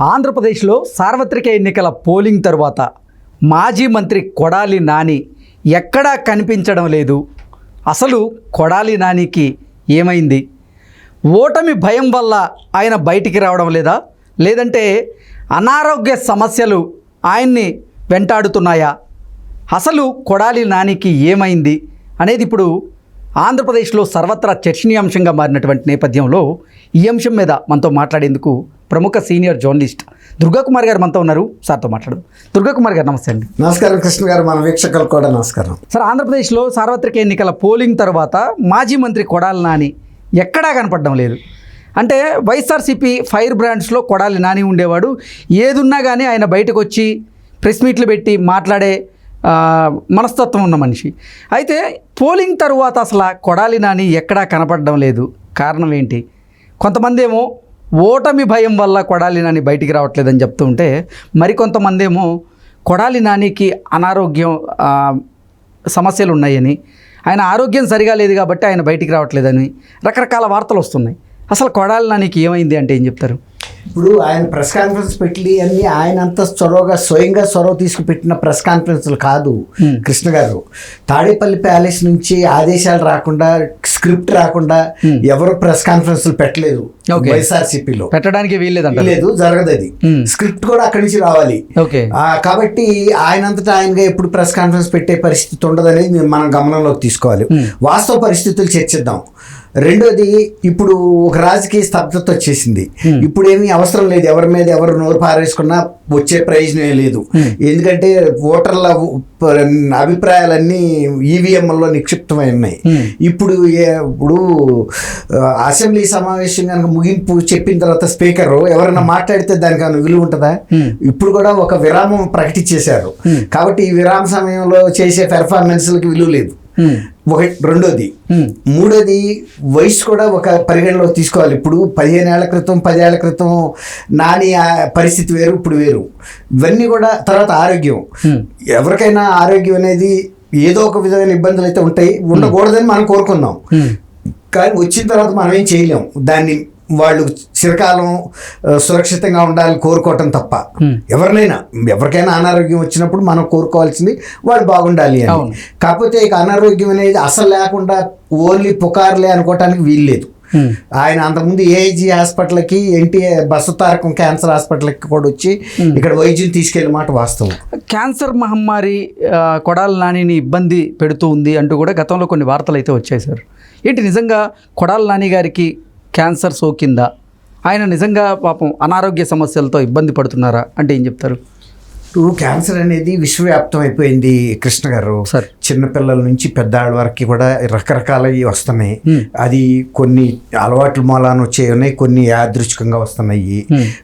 ఆంధ్రప్రదేశ్లో సార్వత్రిక ఎన్నికల పోలింగ్ తర్వాత మాజీ మంత్రి కొడాలి నాని ఎక్కడా కనిపించడం లేదు. అసలు కొడాలి నానికి ఏమైంది? ఓటమి భయం వల్ల ఆయన బయటికి రావడం లేదా, లేదంటే అనారోగ్య సమస్యలు ఆయన్ని వెంటాడుతున్నాయా? అసలు కొడాలి నానికి ఏమైంది అనేది ఇప్పుడు ఆంధ్రప్రదేశ్లో సర్వత్రా చర్చనీయాంశంగా మారినటువంటి నేపథ్యంలో ఈ అంశం మీద మనతో మాట్లాడేందుకు ప్రముఖ సీనియర్ జర్నలిస్ట్ దుర్గాకుమార్ గారు మనతో ఉన్నారు. సార్తో మాట్లాడదు. దుర్గాకుమార్ గారు నమస్తే అండి. నమస్కారం కృష్ణ గారు, మన వీక్షకులకు కూడా నమస్కారం. సార్, ఆంధ్రప్రదేశ్లో సార్వత్రిక ఎన్నికల పోలింగ్ తర్వాత మాజీ మంత్రి కొడాలి నాని ఎక్కడా కనపడడం లేదు. అంటే వైఎస్ఆర్సీపీ ఫైర్ బ్రాండ్స్లో కొడాలి నాని ఉండేవాడు. ఏదున్నా కానీ ఆయన బయటకు వచ్చి ప్రెస్ మీట్లు పెట్టి మాట్లాడే మనస్తత్వం ఉన్న మనిషి. అయితే పోలింగ్ తరువాత అసలు కొడాలి నాని ఎక్కడా కనపడడం లేదు. కారణం ఏంటి? కొంతమంది ఏమో ఓటమి భయం వల్ల కొడాలి నాని బయటికి రావట్లేదని చెప్తూ ఉంటే, మరికొంతమంది ఏమో కొడాలి నానికి అనారోగ్యం సమస్యలు ఉన్నాయని, ఆయన ఆరోగ్యం సరిగా లేదు కాబట్టి ఆయన బయటికి రావట్లేదని రకరకాల వార్తలు వస్తున్నాయి. అసలు కొడాలి నానికి ఏమైంది అంటే ఏం చెప్తారు? ఇప్పుడు ఆయన ప్రెస్ కాన్ఫరెన్స్ పెట్టి అన్ని ఆయన అంత స్వయంగా చొరవ తీసుకుపెట్టిన ప్రెస్ కాన్ఫరెన్స్లు కాదు కృష్ణ గారు. తాడేపల్లి ప్యాలెస్ నుంచి ఆదేశాలు రాకుండా, స్క్రిప్ట్ రాకుండా ఎవరు ప్రెస్ కాన్ఫరెన్స్లు పెట్టలేదు. వైఎస్ఆర్సీపీలో పెట్టడానికి లేదు, జరగదు. అది స్క్రిప్ట్ కూడా అక్కడి నుంచి రావాలి. కాబట్టి ఆయనంతటా ఆయనగా ఎప్పుడు ప్రెస్ కాన్ఫరెన్స్ పెట్టే పరిస్థితి ఉండదనేది మనం గమనంలోకి తీసుకోవాలి. వాస్తవ పరిస్థితులు చర్చిద్దాం. రెండోది, ఇప్పుడు ఒక రాజకీయ స్తబ్దత వచ్చేసింది. ఇప్పుడు ఏమీ అవసరం లేదు, ఎవరి మీద ఎవరు నోరు పారేసుకున్నా వచ్చే ప్రయోజనం లేదు. ఎందుకంటే ఓటర్ల అభిప్రాయాలన్నీ ఈవీఎంలో నిక్షిప్తమై ఉన్నాయి. ఇప్పుడు అసెంబ్లీ సమావేశం కనుక ముగింపు చెప్పిన తర్వాత స్పీకర్ ఎవరైనా మాట్లాడితే దానికి విలువ ఉంటుందా? ఇప్పుడు కూడా ఒక విరామం ప్రకటించేశారు. కాబట్టి ఈ విరామ సమయంలో చేసే పెర్ఫార్మెన్స్లకి విలువ లేదు. రెండోది. మూడోది, వయసు కూడా ఒక పరిగణలోకి తీసుకోవాలి. ఇప్పుడు 15 ఏళ్ల క్రితం 10 ఏళ్ల క్రితం నాని పరిస్థితి వేరు, ఇప్పుడు వేరు. ఇవన్నీ కూడా. తర్వాత ఆరోగ్యం. ఎవరికైనా ఆరోగ్యం అనేది ఏదో ఒక విధమైన ఇబ్బందులు అయితే ఉంటాయి, ఉండకూడదని మనం కోరుకుందాం. కానీ వచ్చిన తర్వాత మనం ఏం చేయలేం. దాన్ని వాళ్ళు చిరకాలం సురక్షితంగా ఉండాలని కోరుకోవటం తప్ప ఎవరికైనా అనారోగ్యం వచ్చినప్పుడు మనం కోరుకోవాల్సింది వాళ్ళు బాగుండాలి అని. కాకపోతే ఇక అనారోగ్యం అనేది అసలు లేకుండా ఓన్లీ పుకార్లే అనుకోవటానికి వీల్లేదు. ఆయన అంతకుముందు ఏఐజీ హాస్పిటల్కి, ఎన్టీఆర్ బసవతారకం క్యాన్సర్ హాస్పిటల్కి కూడా వచ్చి ఇక్కడ వైద్యం తీసుకెళ్ళే మాట వాస్తవం. క్యాన్సర్ మహమ్మారి కొడాలి నానిని ఇబ్బంది పెడుతూ ఉంది అంటూ కూడా గతంలో కొన్ని వార్తలు అయితే వచ్చాయి సార్. ఏంటి నిజంగా కొడాలి నాని గారికి క్యాన్సర్ సోకిందా? ఆయన నిజంగా పాపం అనారోగ్య సమస్యలతో ఇబ్బంది పడుతున్నారా అంటే ఏం చెప్తారు? క్యాన్సర్ అనేది విశ్వవ్యాప్తం అయిపోయింది కృష్ణ గారు. చిన్నపిల్లల నుంచి పెద్దవాళ్ళ వరకు కూడా రకరకాలవి వస్తున్నాయి. అది కొన్ని అలవాట్ల మూలాన వచ్చేవి, కొన్ని యాదృచ్ఛికంగా వస్తున్నాయి.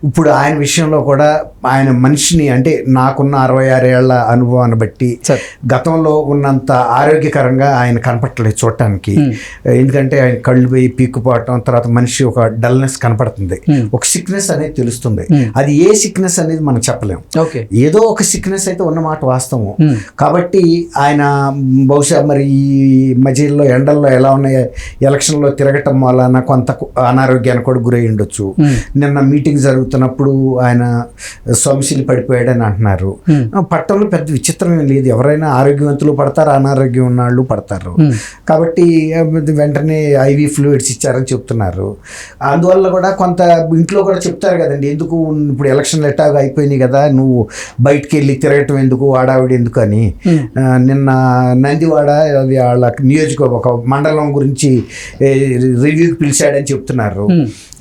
ఇప్పుడు ఆయన విషయంలో కూడా ఆయన మనిషిని, అంటే నాకున్న 66 ఏళ్ల అనుభవాన్ని బట్టి గతంలో ఉన్నంత ఆరోగ్యకరంగా ఆయన కనపడలేదు చూడటానికి. ఎందుకంటే ఆయన కళ్ళు పోయి పీక్కుపోవటం, తర్వాత మనిషి ఒక డల్నెస్ కనపడుతుంది, ఒక సిక్నెస్ అనేది తెలుస్తుంది. అది ఏ సిక్నెస్ అనేది మనం చెప్పలేము. ఏదో ఒక సిక్నెస్ అయితే ఉన్నమాట వాస్తవం. కాబట్టి ఆయన బహుశా మరి ఈ మధ్యలో ఎండల్లో ఎలా ఉన్నాయి, ఎలక్షన్లో తిరగటం వలన కొంత అనారోగ్యానికి కూడా గురై ఉండొచ్చు. నిన్న మీటింగ్ జరుగుతున్నప్పుడు ఆయన సొమసిలి పడిపోయాడని అంటున్నారు. పట్టణంలో పెద్ద విచిత్రం ఏం లేదు, ఎవరైనా ఆరోగ్యవంతులు పడతారు, అనారోగ్యం ఉన్న వాళ్ళు పడతారు. కాబట్టి వెంటనే ఐవీ ఫ్లూయిడ్స్ ఇచ్చారని చెప్తున్నారు. అందువల్ల కూడా కొంత ఇంట్లో కూడా చెప్తారు కదండి, ఎందుకు ఇప్పుడు ఎలక్షన్లు ఎట్టాగా అయిపోయినాయి కదా, నువ్వు బయటికి వెళ్ళి తిరగటం ఎందుకు, ఆడావిడి ఎందుకు అని. నిన్న నందివాడ వాళ్ళ నియోజకవర్గం ఒక మండలం గురించి రివ్యూకి పిలిచాడని చెప్తున్నారు.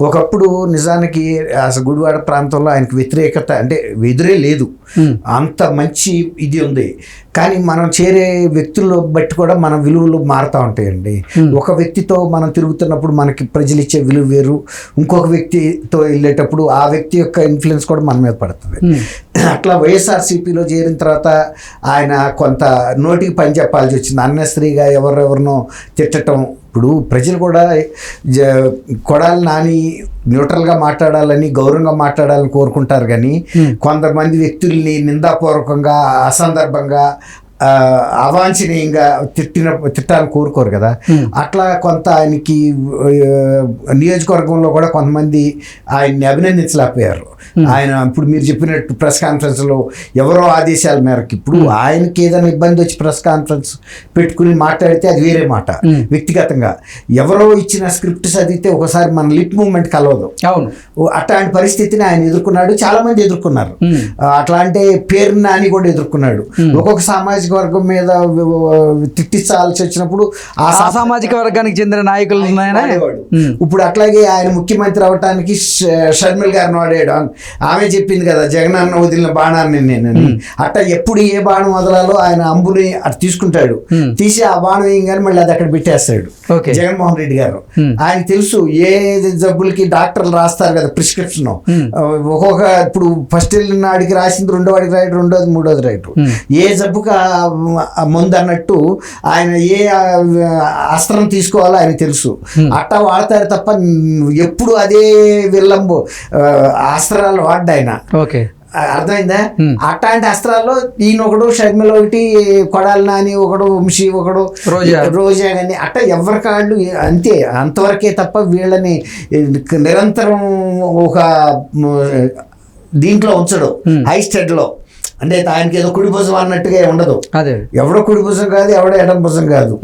ఒకప్పుడు నిజానికి అసలు గుడివాడ ప్రాంతంలో ఆయనకు వ్యతిరేకత అంటే ఎదురే లేదు, అంత మంచి ఇది ఉంది. కానీ మనం చేరే వ్యక్తుల్లో బట్టి కూడా మన విలువలు మారుతూ ఉంటాయండి. ఒక వ్యక్తితో మనం తిరుగుతున్నప్పుడు మనకి ప్రజలు ఇచ్చే విలువ వేరు, ఇంకొక వ్యక్తితో వెళ్ళేటప్పుడు ఆ వ్యక్తి యొక్క ఇన్ఫ్లుయెన్స్ కూడా మన మీద పడుతుంది. అట్లా వైఎస్ఆర్సీపీలో చేరిన తర్వాత ఆయన కొంత నోటికి పని చెప్పాల్సి వచ్చింది. అన్నెసరీగా ఎవరెవరినో తిట్టడం. ఇప్పుడు ప్రజలు కూడా కొడాలి నాని న్యూట్రల్గా మాట్లాడాలని, గౌరవంగా మాట్లాడాలని కోరుకుంటారు. కానీ కొంతమంది వ్యక్తుల్ని నిందాపూర్వకంగా, అసందర్భంగా అవాంఛనీయంగా తిట్టాలని కోరుకోరు కదా. అట్లా కొంత ఆయనకి నియోజకవర్గంలో కూడా కొంతమంది ఆయన్ని అభినందించలేకపోయారు. ఆయన ఇప్పుడు మీరు చెప్పినట్టు ప్రెస్ కాన్ఫరెన్స్లో ఎవరో ఆదేశాల మేరకు, ఇప్పుడు ఆయనకి ఏదైనా ఇబ్బంది వచ్చి ప్రెస్ కాన్ఫరెన్స్ పెట్టుకుని మాట్లాడితే అది వేరే మాట. వ్యక్తిగతంగా ఎవరో ఇచ్చిన స్క్రిప్ట్ చదివితే ఒకసారి మన లిప్ మూవ్మెంట్ కలవదు. అట్లాంటి పరిస్థితిని ఆయన ఎదుర్కొన్నాడు, చాలా మంది ఎదుర్కొన్నారు. అట్లా అంటే పేరు నాని కూడా ఎదుర్కొన్నాడు. ఒక్కొక్క సామాజిక వర్గం మీద తిట్టించాల్సి వచ్చినప్పుడు ఆ సామాజిక వర్గానికి చెందిన నాయకులు ఇప్పుడు అట్లాగే ఆయన ముఖ్యమంత్రి అవటానికి షర్మిల్ గారిని వాడాడు. ఆమె చెప్పింది కదా జగనన్న వదిలిన బాణాన్ని నేనని. అట్లా ఎప్పుడు ఏ బాణం వదలాలో ఆయన అంబుని అటు తీసుకుంటాడు, తీసి ఆ బాణం వేయగానే మళ్ళీ అది అక్కడ పెట్టేస్తాడు జగన్మోహన్ రెడ్డి గారు. ఆయన తెలుసు ఏ జబ్బులకి డాక్టర్లు రాస్తారు కదా ప్రిస్క్రిప్షన్, ఒక్కొక్క ఇప్పుడు ఫస్ట్ వెళ్ళిన వాడికి రాసింది రెండో వాడికి రాయడు, రెండోది మూడోది రాయడు. ఏ జబ్బుకి ముందు అన్నట్టు ఆయన ఏ అస్త్రం తీసుకోవాలో ఆయన తెలుసు. అట్టా వాడతారు తప్ప ఎప్పుడు అదే విల్లంబు అస్త్రాలు వాడ్డా ఆయన. అర్థమైందా? అట్లాంటి అస్త్రాల్లో ఈయన ఒకడు, షర్మిల ఒకటి, కొడాలి నాని ఒకడు, వంశీ ఒకడు, రోజా కానీ అట్లా ఎవరి కాళ్ళు అంతే, అంతవరకే తప్ప వీళ్ళని నిరంతరం ఒక దీంట్లో ఉంచడు, హై స్టెడ్లో. అంటే ఆయనకి ఏదో కుడి భుజం అన్నట్టుగా ఉండదు. ఎవడో కుడి భుజం కాదు, ఎవడో ఎడం భుజం కాదు.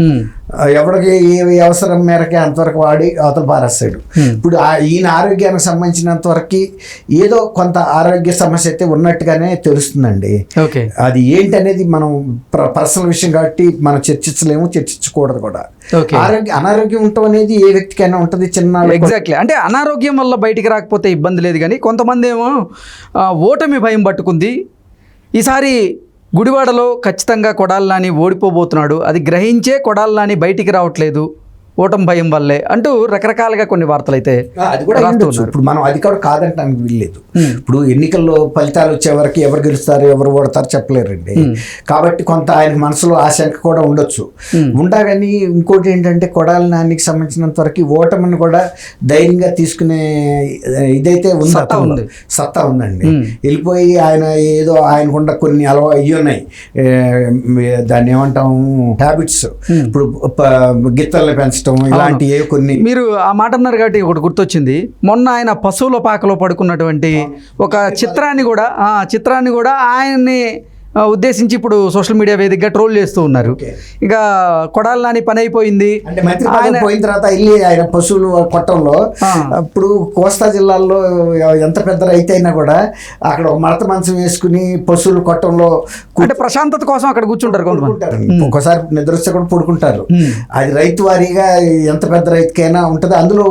ఎవడికి ఏ అవసరం మేరకే అంతవరకు వాడి అవతల పారేస్తాడు. ఇప్పుడు ఈయన ఆరోగ్యానికి సంబంధించినంత వరకు ఏదో కొంత ఆరోగ్య సమస్య అయితే ఉన్నట్టుగానే తెలుస్తుందండి. అది ఏంటి అనేది మనం పర్సనల్ విషయం కాబట్టి మనం చర్చించలేము, చర్చించకూడదు కూడా. అనారోగ్యం ఉండటం అనేది ఏ వ్యక్తికైనా ఉంటుంది. చిన్న ఎగ్జాక్ట్లీ, అంటే అనారోగ్యం వల్ల బయటికి రాకపోతే ఇబ్బంది లేదు, కానీ కొంతమంది ఏమో ఓటమి భయం పట్టుకుంది. ఈసారి గుడివాడలో ఖచ్చితంగా కొడాలి నాని ఓడిపోబోతున్నాడు, అది గ్రహించే కొడాలి నాని బయటికి రావట్లేదు ఓటమి భయం వల్లే అంటూ రకరకాలుగా కొన్ని వార్తలు అయితే అది కూడా ఇప్పుడు మనం అది కూడా కాదంటానికి వీల్లేదు. ఇప్పుడు ఎన్నికల్లో ఫలితాలు వచ్చే వరకు ఎవరు గెలుస్తారు ఎవరు ఓడతారు చెప్పలేరండి. కాబట్టి కొంత ఆయన మనసులో ఆశంక కూడా ఉండొచ్చు. ఉండగాని ఇంకోటి ఏంటంటే కొడాలి నానికి సంబంధించినంత వరకు ఓటమిని కూడా ధైర్యంగా తీసుకునే ఇదైతే ఉంది, సత్తా ఉందండి. వెళ్ళిపోయి ఆయన ఏదో ఆయనకుండా కొన్ని ఇవి ఉన్నాయి, దాన్ని ఏమంటాము హ్యాబిట్స్. ఇప్పుడు గిత్తల్ని పెంచడం ఇలాంటి కొన్ని. మీరు ఆ మాట అన్నారు కాబట్టి ఒకటి గుర్తొచ్చింది. మొన్న ఆయన పశువుల పాకలో పడుకున్నటువంటి ఒక చిత్రాన్ని కూడా ఆయన్ని ఉద్దేశించి ఇప్పుడు సోషల్ మీడియా వేదికగా ట్రోల్ చేస్తూ ఉన్నారు. ఇక కొడాలి నాని పని అయిపోయింది అంటే మంత్రి పదవి పోయిన తర్వాత వెళ్ళి ఆయన పశువులు కొట్టంలో, ఇప్పుడు కోస్తా జిల్లాల్లో ఎంత పెద్ద రైతు అయినా కూడా అక్కడ మడత మంచం వేసుకుని పశువులు కొట్టంలో అంటే ప్రశాంతత కోసం అక్కడ కూర్చుంటారు. ఒకసారి నిద్రొస్తే కూడా పడుకుంటారు. అది రైతు వారీగా ఎంత పెద్ద రైతుకైనా ఉంటుంది. అందులో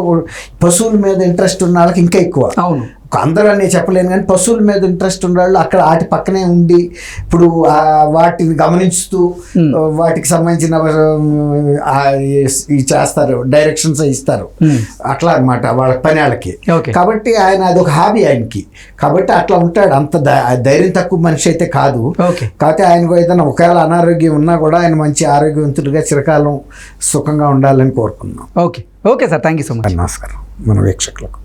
పశువుల మీద ఇంట్రెస్ట్ ఉన్న వాళ్ళకి ఇంకా ఎక్కువ. అవును, అందరూ అని చెప్పలేను, కానీ పశువుల మీద ఇంట్రెస్ట్ ఉన్న వాళ్ళు అక్కడ వాటి పక్కనే ఉండి ఇప్పుడు వాటిని గమనిస్తూ వాటికి సంబంధించిన చేస్తారు, డైరెక్షన్స్ ఇస్తారు. అట్లా అనమాట వాళ్ళ పని వాళ్ళకి. కాబట్టి ఆయన అదొక హాబీ ఆయనకి, కాబట్టి అట్లా ఉంటాడు. అంత ధైర్యం తక్కువ మనిషి అయితే కాదు. కాకపోతే ఆయనకు ఏదైనా ఒకవేళ అనారోగ్యం ఉన్నా కూడా ఆయన మంచి ఆరోగ్యవంతుడిగా చిరకాలం సుఖంగా ఉండాలని కోరుకున్నాం. Okay sir, thank you so much. నమస్కారం మన వీక్షకులకు.